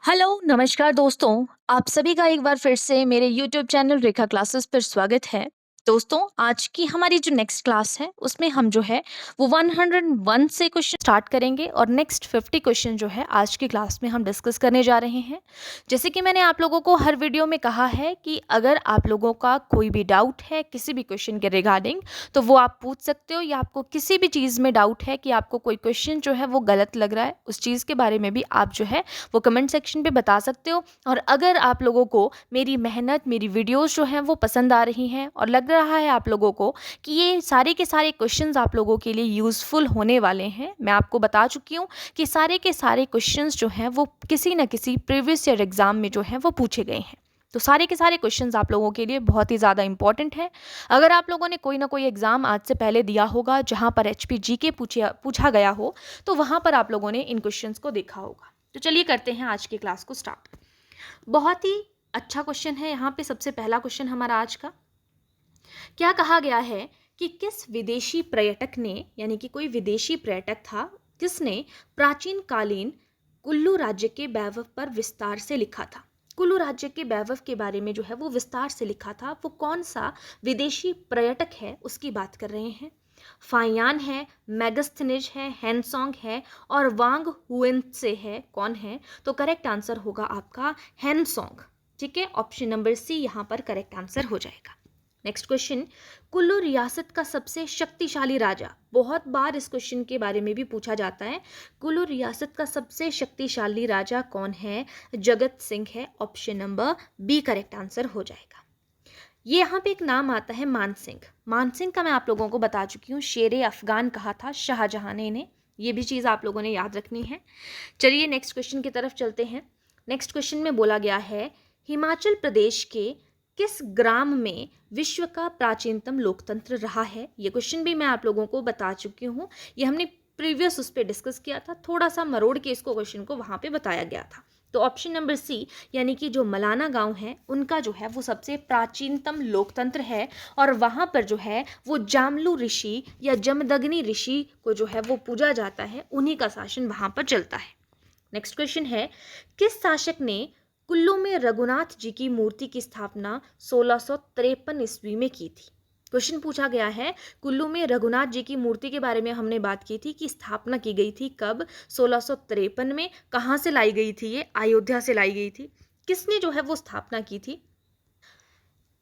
Hello, नमस्कार दोस्तों। आप सभी का एक बार फिर से मेरे यूट्यूब चैनल रेखा क्लासेस पर स्वागत है। दोस्तों, आज की हमारी जो नेक्स्ट क्लास है उसमें हम जो है वो 101 से क्वेश्चन स्टार्ट करेंगे और नेक्स्ट 50 क्वेश्चन जो है आज की क्लास में हम डिस्कस करने जा रहे हैं। जैसे कि मैंने आप लोगों को हर वीडियो में कहा है कि अगर आप लोगों का कोई भी डाउट है किसी भी क्वेश्चन के रिगार्डिंग, तो वो आप पूछ सकते हो, या आपको किसी भी चीज़ में डाउट है कि आपको कोई क्वेश्चन जो है वो गलत लग रहा है, उस चीज़ के बारे में भी आप जो है वो कमेंट सेक्शन पे बता सकते हो। और अगर आप लोगों को मेरी मेहनत, मेरी वीडियोस जो हैं वो पसंद आ रही हैं और लग रहा है आप लोगों को कि ये सारे के सारे क्वेश्चंस आप लोगों के लिए यूज़फुल होने वाले हैं, मैं आपको बता चुकी हूँ कि सारे के सारे क्वेश्चंस जो हैं वो किसी न किसी प्रीवियस ईयर एग्ज़ाम में जो है वो पूछे गए हैं। तो सारे के सारे क्वेश्चंस आप लोगों के लिए बहुत ही ज़्यादा इंपॉर्टेंट है। अगर आप लोगों ने कोई ना कोई एग्ज़ाम आज से पहले दिया होगा जहाँ पर एचपी जीके पूछा गया हो, तो वहाँ पर आप लोगों ने इन क्वेश्चंस को देखा होगा। तो चलिए करते हैं आज की क्लास को स्टार्ट। बहुत ही अच्छा क्वेश्चन है यहाँ पे। सबसे पहला क्वेश्चन हमारा आज का क्या कहा गया है कि किस विदेशी पर्यटक ने, यानी कि कोई विदेशी पर्यटक था जिसने प्राचीन कालीन कुल्लू राज्य के वैभव पर विस्तार से लिखा था। कुल्लू राज्य के वैभव के बारे में जो है वो विस्तार से लिखा था। वो कौन सा विदेशी पर्यटक है उसकी बात कर रहे हैं। फायान है, मैगस्थनीज है, हैनसोंग है और वांग हुएनत्से है। कौन है? तो करेक्ट आंसर होगा आपका हैनसोंग। ठीक है, ऑप्शन नंबर सी यहाँ पर करेक्ट आंसर हो जाएगा। नेक्स्ट क्वेश्चन, कुल्लू रियासत का सबसे शक्तिशाली राजा। बहुत बार इस क्वेश्चन के बारे में भी पूछा जाता है। कुल्लू रियासत का सबसे शक्तिशाली राजा कौन है? जगत सिंह है। Option number B correct answer हो जाएगा। ये यहाँ पे एक नाम आता है मानसिंह। मानसिंह का मैं आप लोगों को बता चुकी हूँ, शेरे अफगान कहा था शाहजहां ने इन्हें। ये भी चीज़ आप लोगों ने याद रखनी है। चलिए नेक्स्ट क्वेश्चन की तरफ चलते हैं। नेक्स्ट क्वेश्चन में बोला गया है हिमाचल प्रदेश के किस ग्राम में विश्व का प्राचीनतम लोकतंत्र रहा है। ये क्वेश्चन भी मैं आप लोगों को बता चुकी हूँ। ये हमने प्रीवियस उस पर डिस्कस किया था, थोड़ा सा मरोड़ के इसको क्वेश्चन को वहाँ पे बताया गया था। तो ऑप्शन नंबर सी, यानी कि जो मलाना गांव है उनका जो है वो सबसे प्राचीनतम लोकतंत्र है और वहाँ पर जो है वो जामलू ऋषि या जमदग्नि ऋषि को जो है वो पूजा जाता है, उन्हीं का शासन वहाँ पर चलता है। नेक्स्ट क्वेश्चन है किस शासक ने कुल्लू में रघुनाथ जी की मूर्ति की स्थापना 1653 ईस्वी में की थी। क्वेश्चन पूछा गया है कुल्लू में रघुनाथ जी की मूर्ति के बारे में हमने बात की थी कि स्थापना की गई थी कब? 1653 में। कहाँ से लाई गई थी? ये अयोध्या से लाई गई थी। किसने जो है वो स्थापना की थी?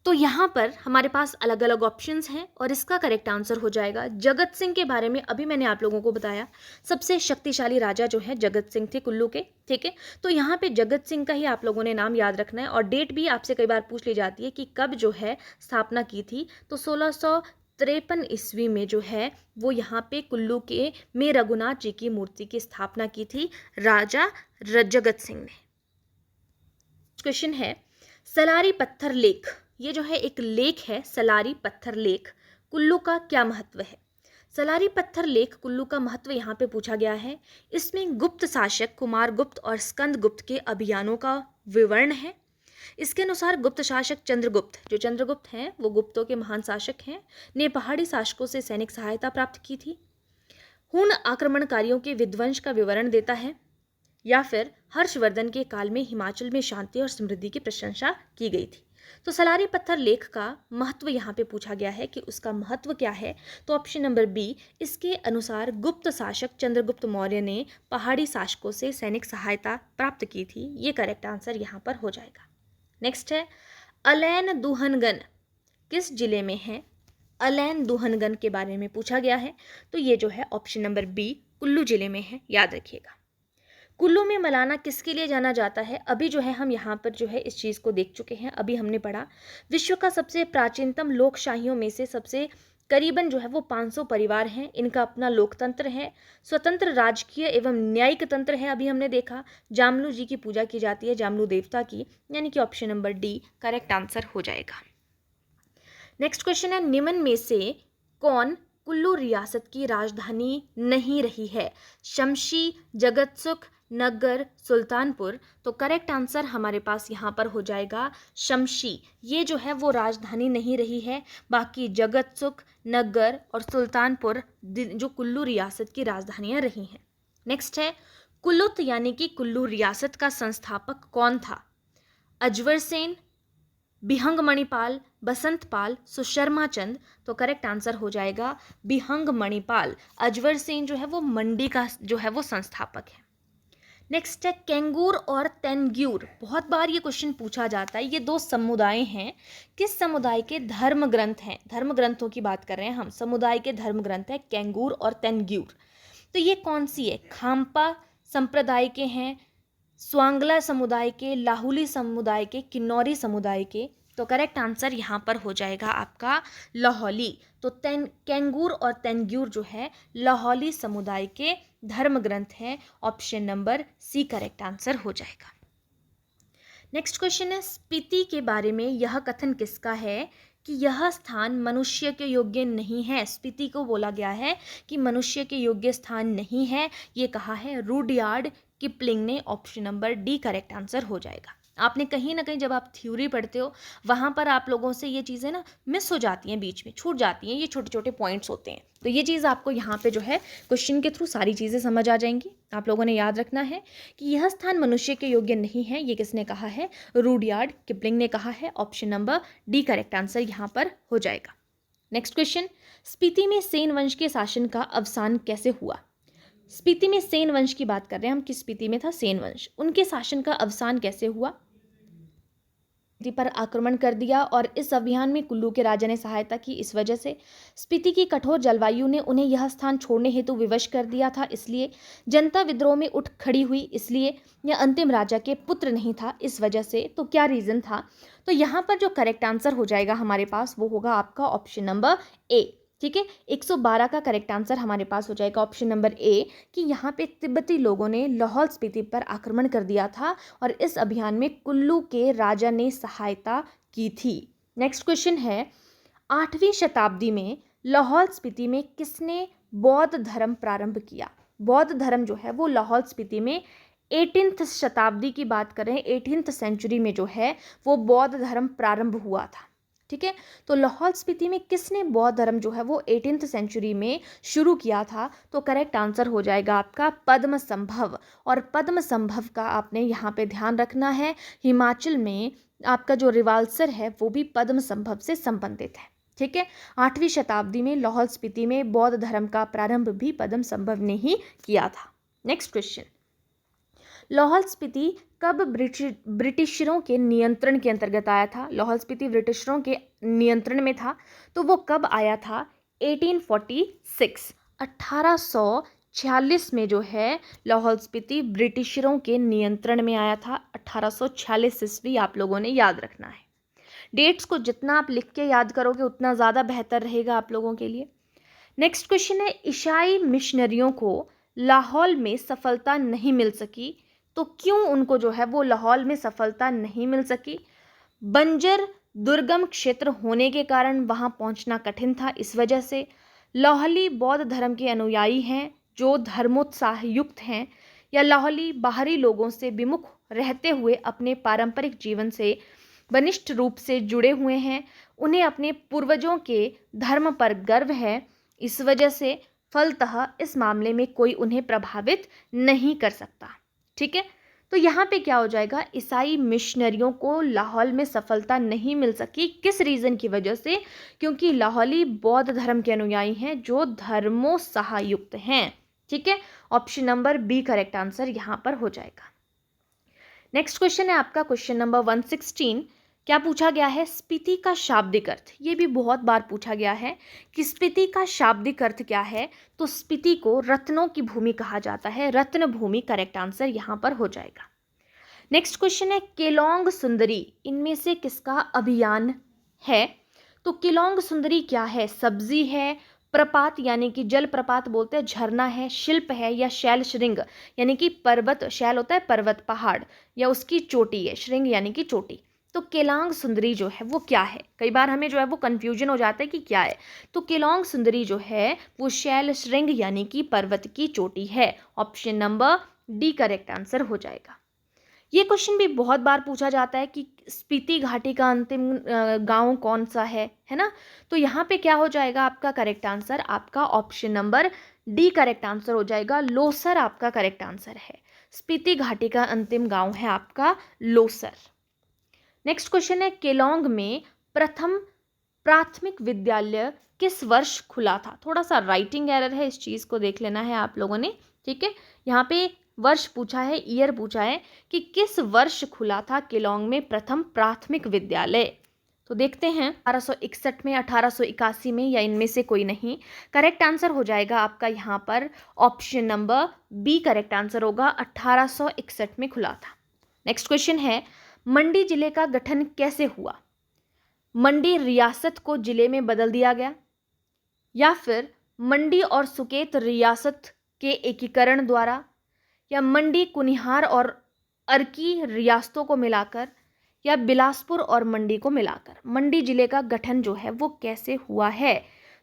तो यहाँ पर हमारे पास अलग अलग ऑप्शंस हैं और इसका करेक्ट आंसर हो जाएगा जगत सिंह। के बारे में अभी मैंने आप लोगों को बताया, सबसे शक्तिशाली राजा जो है जगत सिंह थे कुल्लू के। ठीक है, तो यहाँ पे जगत सिंह का ही आप लोगों ने नाम याद रखना है और डेट भी आपसे कई बार पूछ ली जाती है कि कब जो है स्थापना की थी। तो 1653 ईस्वी में जो है वो यहाँ पे कुल्लू के में रघुनाथ जी की मूर्ति की स्थापना की थी राजा जगत सिंह ने। क्वेश्चन है सलारी पत्थर लेक। ये जो है एक लेक है, सलारी पत्थर लेक, कुल्लू का क्या महत्व है? सलारी पत्थर लेक कुल्लू का महत्व यहाँ पे पूछा गया है। इसमें गुप्त शासक कुमार गुप्त और स्कंद गुप्त के अभियानों का विवरण है। इसके अनुसार गुप्त शासक चंद्रगुप्त, जो चंद्रगुप्त हैं वो गुप्तों के महान शासक हैं, ने पहाड़ी शासकों से सैनिक सहायता प्राप्त की थी। हुन आक्रमणकारियों के विध्वंस का विवरण देता है। या फिर हर्षवर्धन के काल में हिमाचल में शांति और समृद्धि की प्रशंसा की गई थी। तो सलारी पत्थर लेख का महत्व यहाँ पे पूछा गया है कि उसका महत्व क्या है। तो ऑप्शन नंबर बी, इसके अनुसार गुप्त शासक चंद्रगुप्त मौर्य ने पहाड़ी शासकों से सैनिक सहायता प्राप्त की थी। ये करेक्ट आंसर यहाँ पर हो जाएगा। नेक्स्ट है अलैन दुहनगन किस जिले में है? अलैन दुहनगन के बारे में पूछा गया है। तो ये जो है ऑप्शन नंबर बी कुल्लू जिले में है, याद रखिएगा। कुल्लू में मलाना किसके लिए जाना जाता है? अभी जो है हम यहाँ पर जो है इस चीज़ को देख चुके हैं, अभी हमने पढ़ा। विश्व का सबसे प्राचीनतम लोकशाहियों में से सबसे करीबन जो है वो 500 परिवार हैं। इनका अपना लोकतंत्र है, स्वतंत्र राजकीय एवं न्यायिक तंत्र है। अभी हमने देखा जामलू जी की पूजा की जाती है, जामलू देवता की, यानी कि option number D correct answer हो जाएगा। नेक्स्ट क्वेश्चन है निम्न में से कौन कुल्लू रियासत की राजधानी नहीं रही है? शमशी, जगतसुख, नगर, सुल्तानपुर। तो करेक्ट आंसर हमारे पास यहाँ पर हो जाएगा शमशी। ये जो है वो राजधानी नहीं रही है, बाकी जगतसुख, नगर और सुल्तानपुर जो कुल्लू रियासत की राजधानियाँ रही हैं। नेक्स्ट है कुलुत यानी कि कुल्लू रियासत का संस्थापक कौन था? अजवर सेन, बिहंग मणिपाल, बसंत पाल, सुशर्मा चंद। तो करेक्ट आंसर हो जाएगा बिहंग मणिपाल। अजवर सेन जो है वो मंडी का जो है वो संस्थापक है। नेक्स्ट है कैंगूर और तेंगूर। बहुत बार ये क्वेश्चन पूछा जाता है। ये दो समुदाय हैं। किस समुदाय के धर्म ग्रंथ हैं? धर्म ग्रंथों की बात कर रहे हैं हम। समुदाय के धर्म ग्रंथ है कैंगूर और तेंगूर। तो ये कौन सी है? खाम्पा संप्रदाय के हैं, स्वांगला समुदाय के, लाहुली समुदाय के, किन्नौरी समुदाय के। तो करेक्ट आंसर यहाँ पर हो जाएगा आपका लाहौली। तो कैंगूर और तेंगूर जो है लाहौली समुदाय के धर्म ग्रंथ हैं। Option number C correct answer हो जाएगा। नेक्स्ट क्वेश्चन है स्पीति के बारे में यह कथन किसका है कि यह स्थान मनुष्य के योग्य नहीं है? स्पीति को बोला गया है कि मनुष्य के योग्य स्थान नहीं है। ये कहा है रुडयार्ड किपलिंग ने। Option number D correct answer हो जाएगा। आपने कहीं ना कहीं जब आप थ्योरी पढ़ते हो वहाँ पर आप लोगों से ये चीज़ें ना मिस हो जाती हैं, बीच में छूट जाती हैं। ये छोटे छोटे पॉइंट्स होते हैं। तो ये चीज़ आपको यहाँ पे जो है क्वेश्चन के थ्रू सारी चीज़ें समझ आ जाएंगी। आप लोगों ने याद रखना है कि यह स्थान मनुष्य के योग्य नहीं है। ये किसने कहा है? रुडयार्ड किपलिंग ने कहा है। Option number D correct answer यहाँ पर हो जाएगा। नेक्स्ट क्वेश्चन, स्पीति में सेन वंश के शासन का अवसान कैसे हुआ? स्पीति में सेन वंश की बात कर रहे हैं हम। किस स्पीति में था? सेन वंश। उनके शासन का अवसान कैसे हुआ? पर आक्रमण कर दिया और इस अभियान में कुल्लू के राजा ने सहायता की। इस वजह से स्पीति की कठोर जलवायु ने उन्हें यह स्थान छोड़ने हेतु विवश कर दिया था। इसलिए जनता विद्रोह में उठ खड़ी हुई। इसलिए यह अंतिम राजा के पुत्र नहीं था। इस वजह से तो क्या रीजन था? तो यहाँ पर जो करेक्ट आंसर हो जाएगा हमारे पास वो होगा आपका ऑप्शन नंबर ए। ठीक है, 112 का करेक्ट आंसर हमारे पास हो जाएगा ऑप्शन नंबर ए कि यहाँ पे तिब्बती लोगों ने लाहौल स्पीति पर आक्रमण कर दिया था और इस अभियान में कुल्लू के राजा ने सहायता की थी। नेक्स्ट क्वेश्चन है 8वीं शताब्दी में लाहौल स्पीति में किसने बौद्ध धर्म प्रारंभ किया? बौद्ध धर्म जो है वो लाहौल स्पीति में 18th शताब्दी की बात करें, 18th सेंचुरी में जो है वो बौद्ध धर्म प्रारंभ हुआ था। ठीक है, तो लाहौल स्पीति में किसने बौद्ध धर्म जो है वो 18th सेंचुरी में शुरू किया था? तो करेक्ट आंसर हो जाएगा आपका पद्म संभव। और पद्म संभव का आपने यहाँ पे ध्यान रखना है। हिमाचल में आपका जो रिवाल्सर है वो भी पद्म संभव से संबंधित है। ठीक है, 8वीं शताब्दी में लाहौल स्पीति में बौद्ध धर्म का प्रारंभ भी पद्म संभव ने ही किया था। नेक्स्ट क्वेश्चन, लाहौल स्पीति कब ब्रिटिशरों के नियंत्रण के अंतर्गत आया था? लाहौल स्पीति ब्रिटिशरों के नियंत्रण में था तो वो कब आया था? 1846, 1846 में जो है लाहौल स्पीति ब्रिटिशरों के नियंत्रण में आया था। 1846 ईस्वी आप लोगों ने याद रखना है। डेट्स को जितना आप लिख के याद करोगे उतना ज़्यादा बेहतर रहेगा आप लोगों के लिए। नेक्स्ट क्वेश्चन है ईसाई मिशनरियों को लाहौल में सफलता नहीं मिल सकी, तो क्यों उनको जो है वो लाहौल में सफलता नहीं मिल सकी? बंजर दुर्गम क्षेत्र होने के कारण वहां पहुंचना कठिन था। इस वजह से लाहौली बौद्ध धर्म के अनुयायी हैं जो धर्मोत्साह युक्त हैं, या लाहौली बाहरी लोगों से विमुख रहते हुए अपने पारंपरिक जीवन से घनिष्ठ रूप से जुड़े हुए हैं। उन्हें अपने पूर्वजों के धर्म पर गर्व है। इस वजह से फलतः इस मामले में कोई उन्हें प्रभावित नहीं कर सकता। ठीक है, तो यहाँ पे क्या हो जाएगा? ईसाई मिशनरियों को लाहौल में सफलता नहीं मिल सकी। किस रीज़न की वजह से? क्योंकि लाहौली बौद्ध धर्म के अनुयायी हैं जो धर्मोत्साह युक्त हैं। ठीक है, option number B correct answer यहाँ पर हो जाएगा। नेक्स्ट क्वेश्चन है आपका क्वेश्चन नंबर 116। क्या पूछा गया है? स्पीति का शाब्दिक अर्थ। ये भी बहुत बार पूछा गया है कि स्पीति का शाब्दिक अर्थ क्या है? तो स्पीति को रत्नों की भूमि कहा जाता है। रत्न भूमि करेक्ट आंसर यहाँ पर हो जाएगा। नेक्स्ट क्वेश्चन है केलोंग सुंदरी इनमें से किसका अभियान है? तो केलोंग सुंदरी क्या है? सब्जी है, प्रपात यानी कि जल प्रपात बोलते हैं, झरना है, शिल्प है, या शैल श्रृंग यानी कि पर्वत। शैल होता है पर्वत पहाड़, या उसकी चोटी है, श्रृंग यानी कि चोटी। तो केलोंग सुंदरी जो है वो क्या है? कई बार हमें जो है वो कंफ्यूजन हो जाता है कि क्या है। तो केलोंग सुंदरी जो है वो शैल श्रृंग यानी कि पर्वत की चोटी है। Option number D correct answer हो जाएगा। ये क्वेश्चन भी बहुत बार पूछा जाता है कि स्पीति घाटी का अंतिम गांव कौन सा है ना? तो यहाँ पे क्या हो जाएगा आपका करेक्ट आंसर? आपका option number D correct answer हो जाएगा। लोसर आपका करेक्ट आंसर है। स्पीति घाटी का अंतिम गांव है आपका लोसर। नेक्स्ट क्वेश्चन है, केलोंग में प्रथम प्राथमिक विद्यालय किस वर्ष खुला था? थोड़ा सा राइटिंग एरर है, इस चीज को देख लेना है आप लोगों ने। ठीक है, यहाँ पे वर्ष पूछा है, ईयर पूछा है कि किस वर्ष खुला था केलोंग में प्रथम प्राथमिक विद्यालय। तो देखते हैं 1861 में, 1881 में, या इनमें से कोई नहीं। करेक्ट आंसर हो जाएगा आपका यहाँ पर option number B correct answer होगा, 1861 में खुला था। नेक्स्ट क्वेश्चन है, मंडी जिले का गठन कैसे हुआ? मंडी रियासत को जिले में बदल दिया गया, या फिर मंडी और सुकेत रियासत के एकीकरण द्वारा, या मंडी कुनिहार और अर्की रियासतों को मिलाकर, या बिलासपुर और मंडी को मिलाकर मंडी जिले का गठन जो है वो कैसे हुआ है?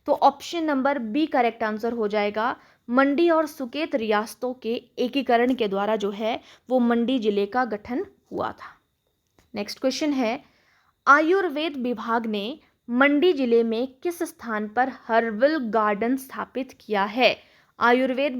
तो option number B correct answer हो जाएगा, मंडी और सुकेत रियासतों के एकीकरण के द्वारा जो है वो मंडी जिले का गठन हुआ था। नेक्स्ट क्वेश्चन है, आयुर्वेद विभाग ने मंडी जिले में किस स्थान पर हर्बल गार्डन स्थापित किया है? आयुर्वेद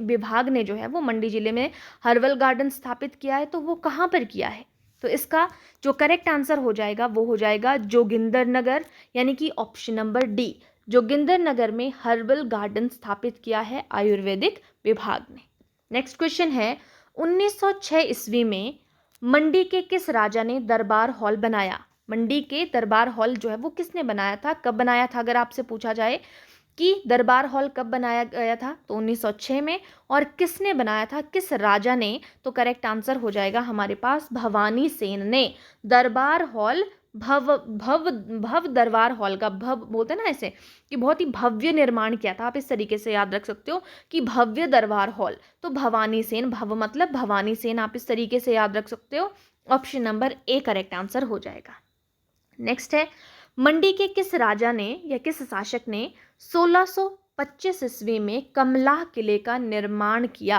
विभाग ने जो है वो मंडी जिले में हर्बल गार्डन स्थापित किया है, तो वो कहाँ पर किया है? तो इसका जो करेक्ट आंसर हो जाएगा वो हो जाएगा जोगिंदर नगर, यानी कि ऑप्शन नंबर डी, जोगिंदर नगर में हर्बल गार्डन स्थापित किया है आयुर्वेदिक विभाग ने। नेक्स्ट क्वेश्चन है, 1906 ईस्वी में मंडी के किस राजा ने दरबार हॉल बनाया? मंडी के दरबार हॉल जो है वो किसने बनाया था, कब बनाया था? अगर आपसे पूछा जाए कि दरबार हॉल कब बनाया गया था, तो 1906 में। और किसने बनाया था, किस राजा ने? तो करेक्ट आंसर हो जाएगा हमारे पास भवानी सेन ने दरबार हॉल भव दरबार हॉल का, भव बोलते हैं ना ऐसे, कि बहुत ही भव्य निर्माण किया था। आप इस तरीके से याद रख सकते हो कि भव्य दरबार हॉल, तो भवानी सेन, भव मतलब भवानी सेन, आप इस तरीके से याद रख सकते हो। Option number A correct answer हो जाएगा। नेक्स्ट है, मंडी के किस राजा ने या किस शासक ने 1625 ईस्वी में कमलाह किले का निर्माण किया?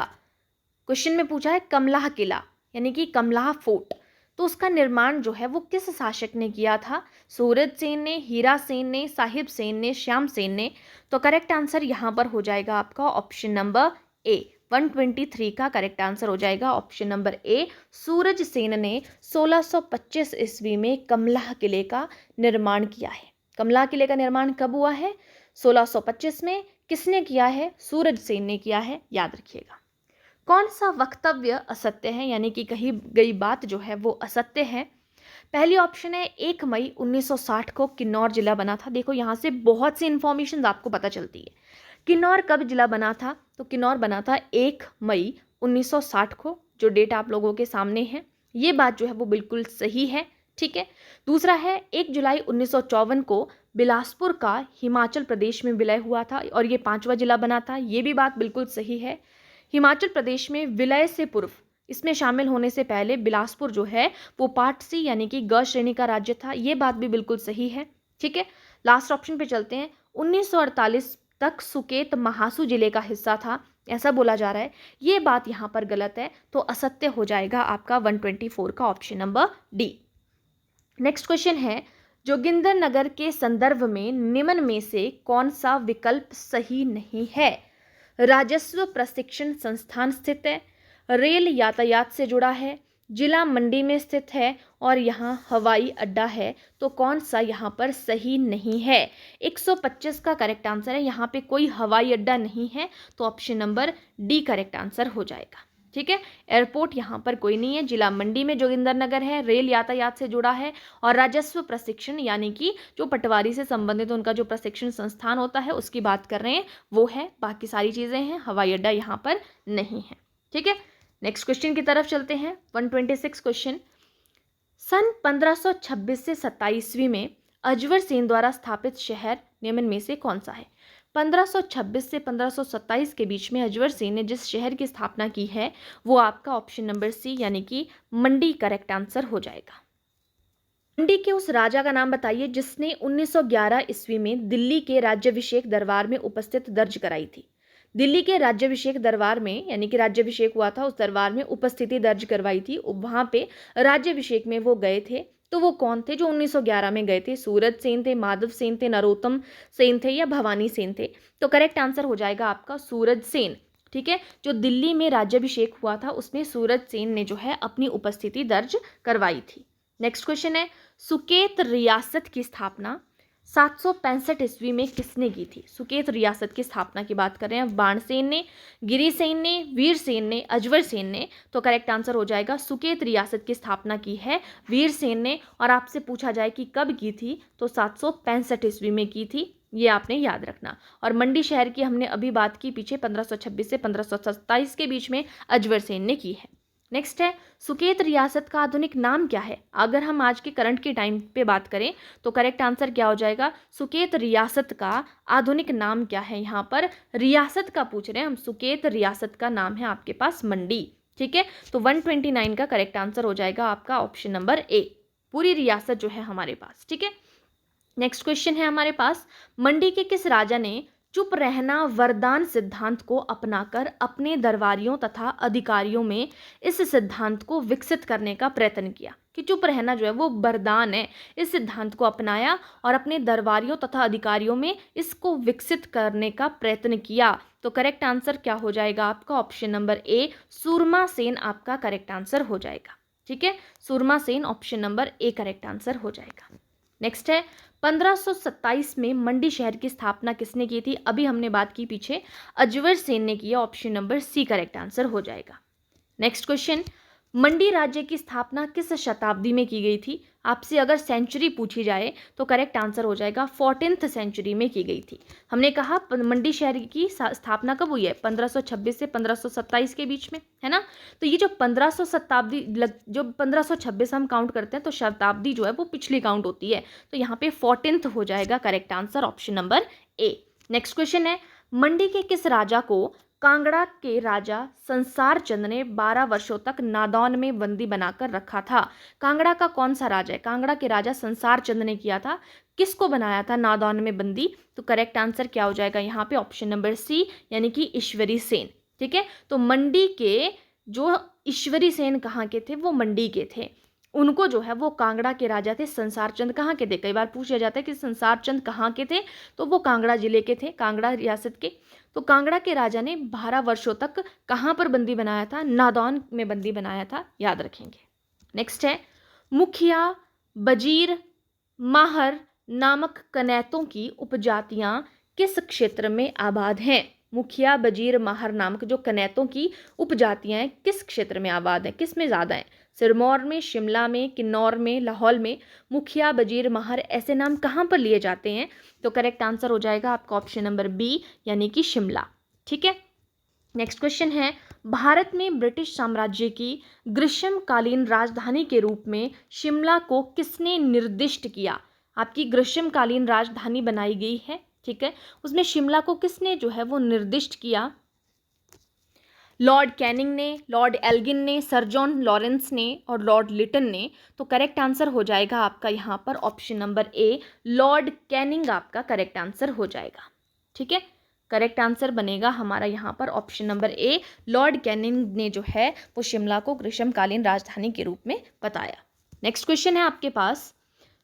क्वेश्चन में पूछा है कमलाह किला, यानी कि कमलाह फोर्ट, तो उसका निर्माण जो है वो किस शासक ने किया था? सूरज सेन ने, हीरा सेन ने, साहिब सेन ने, श्याम सेन ने? तो करेक्ट आंसर यहाँ पर हो जाएगा आपका ऑप्शन नंबर ए, 123 का करेक्ट आंसर हो जाएगा ऑप्शन नंबर ए, सूरज सेन ने 1625 ईस्वी में कमलाह किले का निर्माण किया है। कमलाह किले का निर्माण कब हुआ है? 1625 में। किसने किया है? सूरज सेन ने किया है, याद रखिएगा। कौन सा वक्तव्य असत्य है, यानी कि कही गई बात जो है वो असत्य है? पहली ऑप्शन है 1 मई 1960 को किन्नौर जिला बना था। देखो यहाँ से बहुत सी इंफॉर्मेशन आपको पता चलती है। किन्नौर कब जिला बना था? तो किन्नौर बना था 1 मई 1960 को, जो डेट आप लोगों के सामने है। ये बात जो है वो बिल्कुल सही है, ठीक है। दूसरा है 1 जुलाई 1954 को बिलासपुर का हिमाचल प्रदेश में विलय हुआ था और ये 5वां जिला बना था। ये भी बात बिल्कुल सही है। हिमाचल प्रदेश में विलय से पूर्व, इसमें शामिल होने से पहले बिलासपुर जो है वो पार्ट सी यानी कि ग श्रेणी का राज्य था। ये बात भी बिल्कुल सही है, ठीक है। लास्ट ऑप्शन पे चलते हैं। 1948 तक सुकेत महासू जिले का हिस्सा था, ऐसा बोला जा रहा है। ये बात यहाँ पर गलत है, तो असत्य हो जाएगा आपका 124 का option number D. Next question है, जोगिंदर नगर के संदर्भ में निम्न में से कौन सा विकल्प सही नहीं है? राजस्व प्रशिक्षण संस्थान स्थित है, रेल यातायात से जुड़ा है, जिला मंडी में स्थित है और यहाँ हवाई अड्डा है। तो कौन सा यहाँ पर सही नहीं है? 125 का करेक्ट आंसर है। यहाँ पे कोई हवाई अड्डा नहीं है, तो option number D correct answer हो जाएगा, ठीक है। एयरपोर्ट यहाँ पर कोई नहीं है। जिला मंडी में जोगिंदर नगर है, रेल यातायात से जुड़ा है और राजस्व प्रशिक्षण यानी कि जो पटवारी से संबंधित उनका जो प्रशिक्षण संस्थान होता है उसकी बात कर रहे हैं, वो है। बाकी सारी चीज़ें हैं, हवाई अड्डा यहाँ पर नहीं है, ठीक है। नेक्स्ट क्वेश्चन की तरफ चलते हैं। 126 क्वेश्चन, सन 1526 से 27वीं में अजवर सेन द्वारा स्थापित शहर निम्न में से कौन सा है? 1526 से 1527 के बीच में अजवर सेन ने जिस शहर की स्थापना की है वो आपका ऑप्शन नंबर सी यानी कि मंडी करेक्ट आंसर हो जाएगा। मंडी के उस राजा का नाम बताइए जिसने 1911 ईस्वी में दिल्ली के राज्याभिषेक दरबार में उपस्थित दर्ज कराई थी। दिल्ली के राज्याभिषेक दरबार में यानी कि राज्याभिषेक हुआ था, उस दरबार में उपस्थिति दर्ज करवाई थी, वहां पे राज्याभिषेक में वो गए थे। तो वो कौन थे जो 1911 में गए थे? सूरज सेन थे, माधव सेन थे, नरोत्तम सेन थे या भवानी सेन थे? तो करेक्ट आंसर हो जाएगा आपका सूरज सेन, ठीक है, जो दिल्ली में राज्याभिषेक हुआ था उसमें सूरज सेन ने जो है अपनी उपस्थिति दर्ज करवाई थी। नेक्स्ट क्वेश्चन है, सुकेत रियासत की स्थापना 765 ईस्वी में किसने की थी? सुकेत रियासत की स्थापना की बात कर रहे हैं, बाणसेन ने, गिरिसेन ने, वीरसेन ने, अजवर सेन ने। तो करेक्ट आंसर हो जाएगा सुकेत रियासत की स्थापना की है वीरसेन ने। और आपसे पूछा जाए कि कब की थी, तो 765 ईस्वी में की थी, ये आपने याद रखना। और मंडी शहर की हमने अभी बात की पीछे 1526 से 1527 के बीच में अजवर सेन ने की है। नेक्स्ट है, सुकेत रियासत का आधुनिक नाम क्या है? अगर हम आज के करंट के टाइम पे बात करें तो करेक्ट आंसर क्या हो जाएगा? सुकेत रियासत का आधुनिक नाम क्या है? यहाँ पर रियासत का पूछ रहे हैं हम, सुकेत रियासत का नाम है आपके पास मंडी। ठीक है, तो 129 का करेक्ट आंसर हो जाएगा आपका ऑप्शन नंबर ए, पूरी रियासत जो है हमारे पास। ठीक है, नेक्स्ट क्वेश्चन है हमारे पास, मंडी के किस राजा ने चुप रहना वरदान सिद्धांत को अपनाकर अपने दरबारियों तथा अधिकारियों में इस सिद्धांत को विकसित करने का प्रयत्न किया? कि चुप रहना जो है वो वरदान है, इस सिद्धांत को अपनाया और अपने दरबारियों तथा अधिकारियों में इसको विकसित करने का प्रयत्न किया। तो करेक्ट आंसर क्या हो जाएगा आपका? Option number A, Surma Sen आपका करेक्ट आंसर हो जाएगा। ठीक है, Surma Sen option number A correct answer हो जाएगा। नेक्स्ट है, 1527 में मंडी शहर की स्थापना किसने की थी? अभी हमने बात की पीछे, अजवर सेन ने किया, option number C correct answer हो जाएगा। नेक्स्ट क्वेश्चन, मंडी राज्य की स्थापना किस शताब्दी में की गई थी? आपसे अगर सेंचुरी पूछी जाए तो करेक्ट आंसर हो जाएगा 14th सेंचुरी में की गई थी। हमने कहा मंडी शहर की स्थापना कब हुई है? 1526 से 1527 के बीच में, है ना। तो ये जो 1526 हम काउंट करते हैं तो शताब्दी जो है वो पिछली काउंट होती है, तो यहाँ पे 14th हो जाएगा करेक्ट आंसर, ऑप्शन नंबर ए। नेक्स्ट क्वेश्चन है, मंडी के किस राजा को कांगड़ा के राजा संसार चंद ने 12 वर्षों तक नादौन में बंदी बनाकर रखा था? कांगड़ा का कौन सा राजा है? कांगड़ा के राजा संसार चंद ने किया था, किसको बनाया था नादौन में बंदी? तो करेक्ट आंसर क्या हो जाएगा यहाँ पे? ऑप्शन नंबर सी, यानी कि ईश्वरी सेन। ठीक है, तो मंडी के जो ईश्वरी सेन कहाँ के थे? वो मंडी के थे, उनको जो है वो कांगड़ा के राजा थे। संसार चंद कहाँ के थे? कई बार पूछा जाता है कि संसार चंद कहाँ के थे, तो वो कांगड़ा जिले के थे, कांगड़ा रियासत के। तो कांगड़ा के राजा ने 12 वर्षों तक कहाँ पर बंदी बनाया था? नादौन में बंदी बनाया था, याद रखेंगे। नेक्स्ट है, मुखिया, बजीर, माहर नामक कनैतों की उपजातियां किस क्षेत्र में आबाद हैं? मुखिया, बजीर, माहर नामक जो कनैतों की उपजातियां हैं किस क्षेत्र में आबाद हैं, किस में ज़्यादा हैं? सिरमौर में, शिमला में, किन्नौर में, लाहौल में? मुखिया, बजीर, माहर ऐसे नाम कहाँ पर लिए जाते हैं? तो करेक्ट आंसर हो जाएगा आपका ऑप्शन नंबर बी, यानी कि शिमला। ठीक है, नेक्स्ट क्वेश्चन है, भारत में ब्रिटिश साम्राज्य की ग्रीष्मकालीन राजधानी के रूप में शिमला को किसने निर्दिष्ट किया? आपकी ग्रीष्मकालीन राजधानी बनाई गई है, ठीक है, उसमें शिमला को किसने जो है वो निर्दिष्ट किया? लॉर्ड कैनिंग ने, लॉर्ड एल्गिन ने, सर जॉन लॉरेंस ने और लॉर्ड लिटन ने। तो करेक्ट आंसर हो जाएगा आपका यहाँ पर ऑप्शन नंबर ए, लॉर्ड कैनिंग आपका करेक्ट आंसर हो जाएगा। ठीक है, करेक्ट आंसर बनेगा हमारा यहाँ पर ऑप्शन नंबर ए, लॉर्ड कैनिंग ने जो है वो शिमला को ग्रीष्मकालीन राजधानी के रूप में बताया। नेक्स्ट क्वेश्चन है आपके पास,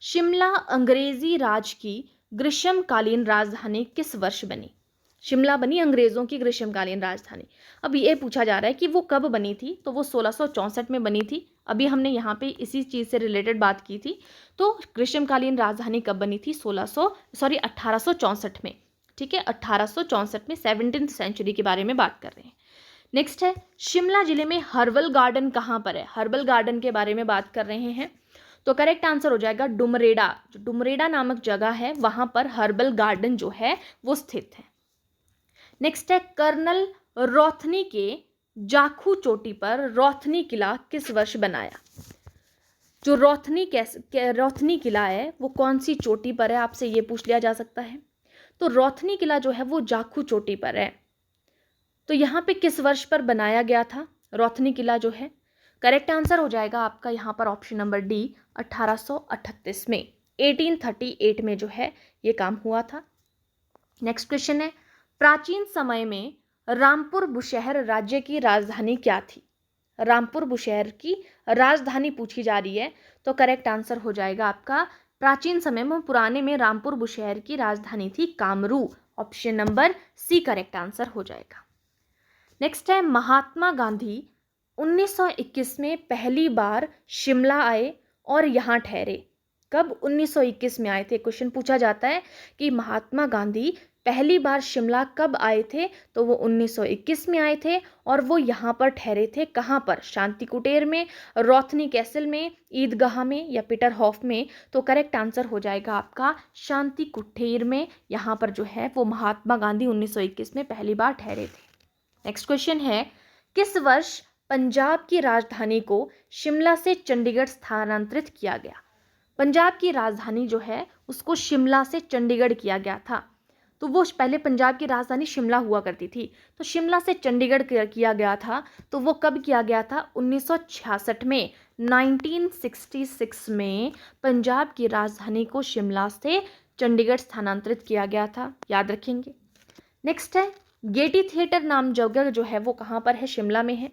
शिमला अंग्रेजी राज की ग्रीष्मकालीन राजधानी किस वर्ष बनी? शिमला बनी अंग्रेजों की ग्रीष्मकालीन राजधानी। अब ये पूछा जा रहा है कि वो कब बनी थी, तो वो 1664 में बनी थी। अभी हमने यहाँ पे इसी चीज़ से रिलेटेड बात की थी। तो ग्रीष्मकालीन राजधानी कब बनी थी? 1864 में। ठीक है, 1864 में, 17th सेंचुरी के बारे में बात कर रहे हैं। नेक्स्ट है, शिमला जिले में हर्बल गार्डन कहाँ पर है? हर्बल गार्डन के बारे में बात कर रहे हैं, तो करेक्ट आंसर हो जाएगा डुमरेड़ा। जो डुमरेड़ा नामक जगह है वहां पर हर्बल गार्डन जो है वो स्थित है। नेक्स्ट है, कर्नल रॉथनी के जाखू चोटी पर रॉथनी किला किस वर्ष बनाया? जो रॉथनी किला है वो कौन सी चोटी पर है, आपसे ये पूछ लिया जा सकता है। तो रॉथनी किला जो है वो जाखू चोटी पर है, तो यहाँ पे किस वर्ष पर बनाया गया था रॉथनी किला जो है? करेक्ट आंसर हो जाएगा आपका यहाँ पर ऑप्शन नंबर डी, 1838 में, 1838 में जो है ये काम हुआ था। नेक्स्ट क्वेश्चन है, प्राचीन समय में रामपुर बुशहर राज्य की राजधानी क्या थी? रामपुर बुशहर की राजधानी पूछी जा रही है, तो करेक्ट आंसर हो जाएगा आपका प्राचीन समय में, पुराने में रामपुर बुशहर की राजधानी थी Kamru, option number C correct answer हो जाएगा। नेक्स्ट है महात्मा गांधी 1921 में पहली बार शिमला आए और यहाँ ठहरे। कब 1921 में आए थे? क्वेश्चन पूछा जाता है कि महात्मा गांधी पहली बार शिमला कब आए थे, तो वो 1921 में आए थे और वो यहाँ पर ठहरे थे। कहाँ पर? शांति कुटीर में, रोथनी कैसल में, ईदगाह में या पीटर हॉफ में? तो करेक्ट आंसर हो जाएगा आपका शांति कुटीर में। यहाँ पर जो है वो महात्मा गांधी 1921 में पहली बार ठहरे थे। नेक्स्ट क्वेश्चन है, किस वर्ष पंजाब की राजधानी को शिमला से चंडीगढ़ स्थानांतरित किया गया? पंजाब की राजधानी जो है उसको शिमला से चंडीगढ़ किया गया था। तो वो पहले पंजाब की राजधानी शिमला हुआ करती थी, तो शिमला से चंडीगढ़ किया गया था। तो वो कब किया गया था? 1966 में। 1966 में पंजाब की राजधानी को शिमला से चंडीगढ़ स्थानांतरित किया गया था, याद रखेंगे। नेक्स्ट है, गेटी थिएटर नाम जगह जो है वो कहाँ पर है? शिमला में है।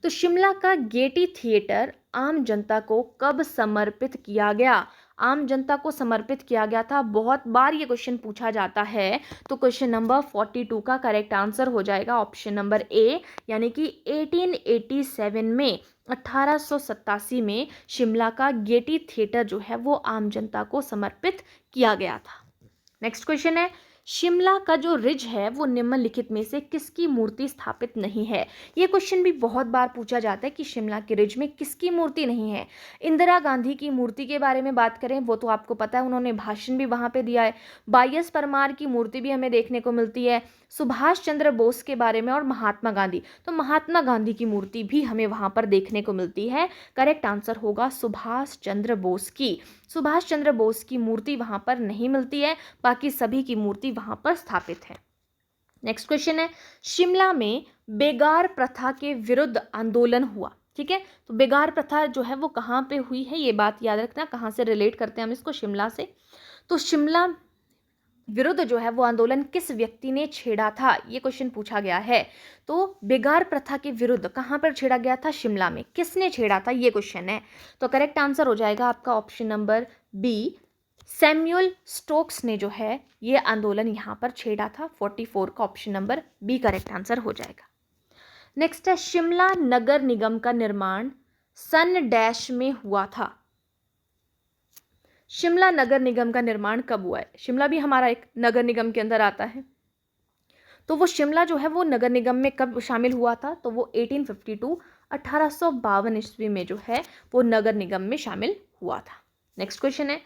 तो शिमला का गेटी थिएटर आम जनता को कब समर्पित किया गया? आम जनता को समर्पित किया गया था। बहुत बार ये क्वेश्चन पूछा जाता है, तो क्वेश्चन नंबर 42 का करेक्ट आंसर हो जाएगा ऑप्शन नंबर ए, यानी कि 1887 में 1887 में शिमला का गेटी थिएटर जो है वो आम जनता को समर्पित किया गया था। नेक्स्ट क्वेश्चन है, शिमला का जो रिज है वो निम्नलिखित में से किसकी मूर्ति स्थापित नहीं है? ये क्वेश्चन भी बहुत बार पूछा जाता है कि शिमला के रिज में किसकी मूर्ति नहीं है। इंदिरा गांधी की मूर्ति के बारे में बात करें, वो तो आपको पता है, उन्होंने भाषण भी वहां पे दिया है। बाईएस परमार की मूर्ति भी हमें देखने को मिलती है। सुभाष चंद्र बोस के बारे में और महात्मा गांधी, तो महात्मा गांधी की मूर्ति भी हमें वहां पर देखने को मिलती है। करेक्ट आंसर होगा सुभाष चंद्र बोस की। सुभाष चंद्र बोस की मूर्ति वहां पर नहीं मिलती है, बाकी सभी की मूर्ति वहां पर स्थापित है। नेक्स्ट क्वेश्चन है, शिमला में बेगार प्रथा के विरुद्ध आंदोलन हुआ। ठीक है, तो बेगार प्रथा जो है वो कहाँ पे हुई है, ये बात याद रखना। कहाँ से रिलेट करते हैं हम इसको? शिमला से। तो शिमला विरुद्ध जो है वो आंदोलन किस व्यक्ति ने छेड़ा था, ये क्वेश्चन पूछा गया है। तो बेगार प्रथा के विरुद्ध कहां पर छेड़ा गया था? शिमला में। किसने छेड़ा था, ये क्वेश्चन है। तो करेक्ट आंसर हो जाएगा आपका option number B, Samuel Stokes ने जो है ये आंदोलन यहां पर छेड़ा था। 44 का option number B correct answer हो जाएगा। नेक्स्ट है, शिमला नगर निगम का निर्माण सन डैश में हुआ था। शिमला नगर निगम का निर्माण कब हुआ है? शिमला भी हमारा एक नगर निगम के अंदर आता है। तो वो शिमला जो है वो नगर निगम में कब शामिल हुआ था? तो वो 1852 1852 ईस्वी में जो है वो नगर निगम में शामिल हुआ था। नेक्स्ट क्वेश्चन है,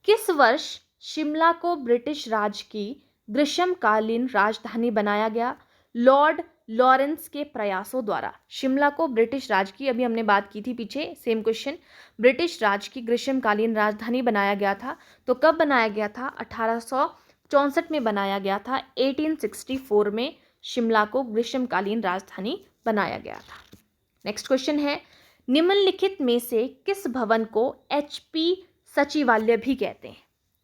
किस वर्ष शिमला को ब्रिटिश राज की ग्रीष्मकालीन राजधानी बनाया गया? लॉर्ड लॉरेंस के प्रयासों द्वारा शिमला को ब्रिटिश राज की, अभी हमने बात की थी पीछे, सेम क्वेश्चन, ब्रिटिश राज की ग्रीष्मकालीन राजधानी बनाया गया था। तो कब बनाया गया था? 1864 में बनाया गया था। 1864 में शिमला को ग्रीष्मकालीन राजधानी बनाया गया था। नेक्स्ट क्वेश्चन है, निम्नलिखित में से किस भवन को एचपी सचिवालय भी कहते हैं?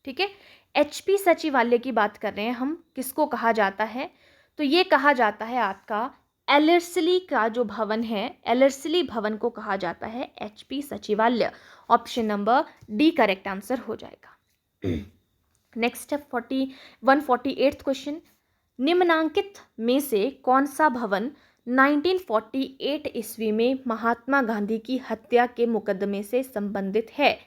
ठीक है, एचपी सचिवालय की बात कर रहे हैं हम। किसको कहा जाता है? तो ये कहा जाता है आपका एलर्सली का जो भवन है, एलर्सली भवन को कहा जाता है एचपी सचिवालय। Option number D correct answer हो जाएगा। नेक्स्ट है 148 क्वेश्चन, निम्नांकित में से कौन सा भवन 1948 ईस्वी में महात्मा गांधी की हत्या के मुकदमे से संबंधित है?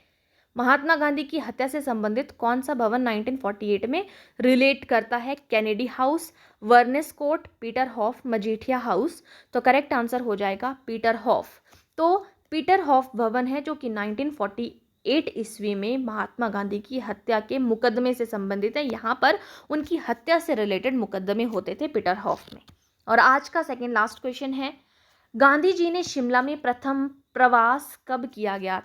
महात्मा गांधी की हत्या से संबंधित कौन सा भवन 1948 में रिलेट करता है? Kennedy House, Barnes Court, Peterhoff, Majithia House. तो करेक्ट आंसर हो जाएगा पीटर हॉफ। तो पीटर हॉफ भवन है जो कि 1948 ईस्वी में महात्मा गांधी की हत्या के मुकदमे से संबंधित है। यहाँ पर उनकी हत्या से रिलेटेड मुकदमे होते थे पीटर हॉफ में। और आज का सेकेंड लास्ट क्वेश्चन है, गांधी जी ने शिमला में प्रथम प्रवास कब किया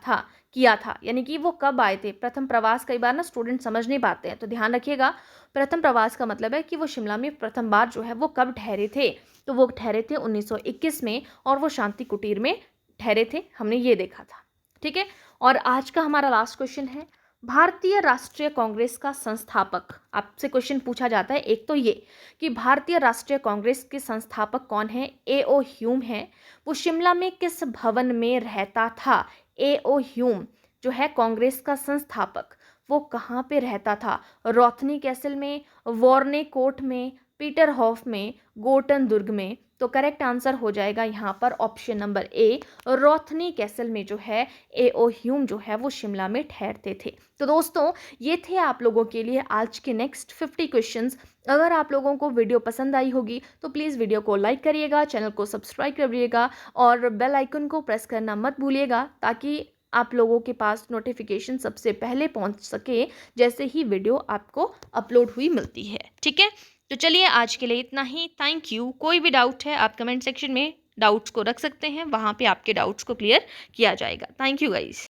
था, यानी कि वो कब आए थे? प्रथम प्रवास कई बार ना स्टूडेंट समझ नहीं पाते हैं, तो ध्यान रखिएगा। प्रथम प्रवास का मतलब है कि वो शिमला में प्रथम बार जो है वो कब ठहरे थे? तो वो ठहरे थे 1921 में, और वो शांति कुटीर में ठहरे थे, हमने ये देखा था। ठीक है, और आज का हमारा लास्ट क्वेश्चन है, भारतीय राष्ट्रीय कांग्रेस का संस्थापक, आपसे क्वेश्चन पूछा जाता है एक तो ये कि भारतीय राष्ट्रीय कांग्रेस के संस्थापक कौन है? A.O. ह्यूम है। वो शिमला में किस भवन में रहता था? A.O. ह्यूम जो है कांग्रेस का संस्थापक, वो कहाँ पे रहता था? रोथनी कैसल में, वॉर्ने कोर्ट में, पीटर हॉफ में, गोटन दुर्ग में। तो करेक्ट आंसर हो जाएगा यहाँ पर ऑप्शन नंबर ए, रोथनी कैसल में जो है एओ ह्यूम जो है वो शिमला में ठहरते थे। तो दोस्तों ये थे आप लोगों के लिए आज के नेक्स्ट 50 क्वेश्चंस। अगर आप लोगों को वीडियो पसंद आई होगी तो प्लीज़ वीडियो को लाइक करिएगा, चैनल को सब्सक्राइब करिएगा और बेल आइकन को प्रेस करना मत भूलिएगा, ताकि आप लोगों के पास नोटिफिकेशन सबसे पहले पहुंच सके जैसे ही वीडियो आपको अपलोड हुई मिलती है। ठीक है, तो चलिए आज के लिए इतना ही। Thank you. कोई भी डाउट है आप कमेंट सेक्शन में डाउट्स को रख सकते हैं, वहाँ पे आपके डाउट्स को क्लियर किया जाएगा। Thank you guys.